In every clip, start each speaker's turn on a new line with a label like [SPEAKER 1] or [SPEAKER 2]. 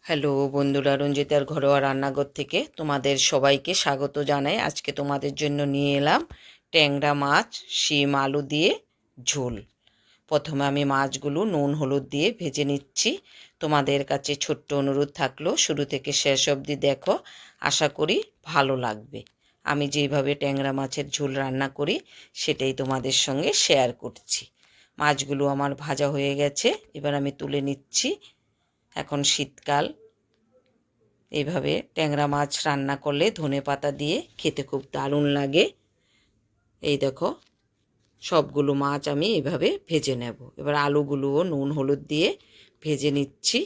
[SPEAKER 1] Hello বন্ধুরা, রঞ্জিতার ঘরোয়া রান্নাঘর থেকে তোমাদের সবাইকে স্বাগত জানাই। আজকে তোমাদের জন্য নিয়ে এলাম ট্যাংরা মাছ শিম আলু দিয়ে ঝোল। প্রথমে আমি মাছগুলো নুন হলুদ দিয়ে ভেজে নিচ্ছি। তোমাদের কাছে ছোট্ট অনুরোধ থাকলো শুরু থেকে শেষ অবধি দেখো, আশা করি ভালো লাগবে। আমি যেইভাবে ট্যাংরা মাছের ঝোল রান্না করি সেটাই তোমাদের সঙ্গে শেয়ার করছি। মাছগুলো আমার ভাজা হয়ে গেছে, এবার আমি তুলে নিচ্ছি। এখন শীতকাল, এইভাবে ট্যাংরা মাছ রান্না করলে ধনেপাতা দিয়ে খেতে খুব দারুণ লাগে। এই দেখো, সবগুলো মাছ আমি এইভাবে ভেজে নেব। এবার আলুগুলোও নুন হলুদ দিয়ে ভেজে নিচ্ছি।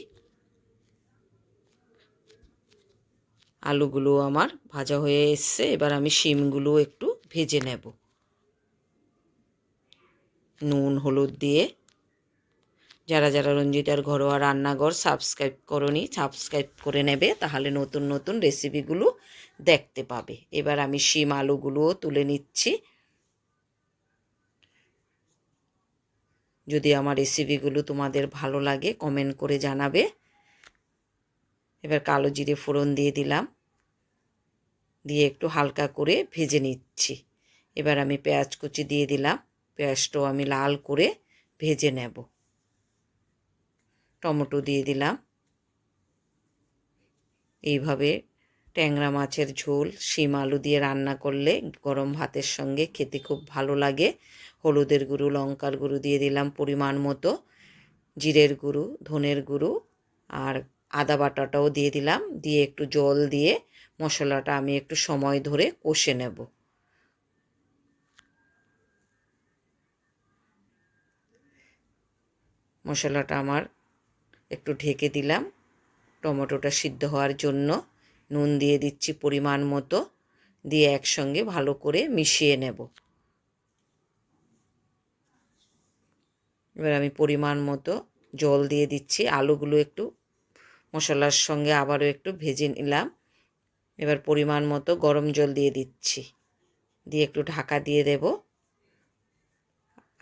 [SPEAKER 1] আলুগুলো আমার ভাজা হয়ে এসছে, এবার আমি শিমগুলো একটু ভেজে নেব নুন হলুদ দিয়ে। যারা যারা রঞ্জিতার ঘরোয়া রান্নাঘর সাবস্ক্রাইব করনি, সাবস্ক্রাইব করে নেবে, তাহলে নতুন নতুন রেসিপিগুলো দেখতে পাবে। এবার আমি শিম আলুগুলোও তুলে নিচ্ছি। যদি আমার রেসিপিগুলো তোমাদের ভালো লাগে কমেন্ট করে জানাবে। এবার কালো জিরে ফোড়ন দিয়ে দিলাম, দিয়ে একটু হালকা করে ভেজে নিচ্ছি। এবার আমি পেঁয়াজ কুচি দিয়ে দিলাম, পেঁয়াজটাও আমি লাল করে ভেজে নেব। টমেটো দিয়ে দিলাম। এইভাবে ট্যাংরা মাছের ঝোল শিম আলু দিয়ে রান্না করলে গরম ভাতের সঙ্গে খেতে খুব ভালো লাগে। হলুদের গুঁড়ো লঙ্কার গুঁড়ো দিয়ে দিলাম পরিমাণ মতো, জিরের গুঁড়ো ধনের গুঁড়ো আর আদা বাটাটাও দিয়ে দিলাম। দিয়ে একটু জল দিয়ে মশলাটা আমি একটু সময় ধরে কষে নেব। মশলাটা আমার একটু ঢেকে দিলাম টমেটোটা সিদ্ধ হওয়ার জন্য। নুন দিয়ে দিচ্ছি পরিমাণ মতো, দিয়ে একসঙ্গে ভালো করে মিশিয়ে নেব। এবার আমি পরিমাণ মতো জল দিয়ে দিচ্ছি। আলুগুলো একটু মশলার সঙ্গে আবারও একটু ভেজে নিলাম। এবার পরিমাণ মতো গরম জল দিয়ে দিচ্ছি, দিয়ে একটু ঢাকা দিয়ে দেব।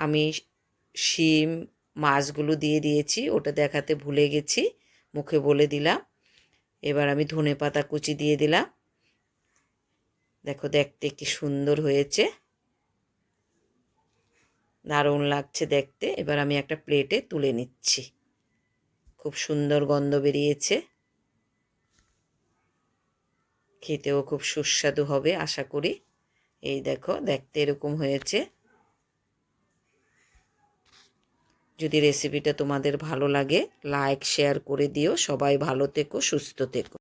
[SPEAKER 1] আমি শিম মাছগুলো দিয়ে দিয়েছি, ওটা দেখাতে ভুলে গেছি, মুখে বলে দিলাম। এবার আমি ধনেপাতা কুচি দিয়ে দিলাম। দেখো, দেখতে কি সুন্দর হয়েছে, দারুণ লাগছে দেখতে। এবার আমি একটা প্লেটে তুলে নিচ্ছি। খুব সুন্দর গন্ধ বেরিয়েছে, খেতেও খুব সুস্বাদু হবে আশা করি। এই দেখো, দেখতে এরকম হয়েছে। যদি রেসিপিটা তোমাদের ভালো লাগে লাইক শেয়ার করে দিও। সবাই ভালো থেকো, সুস্থ থেকো।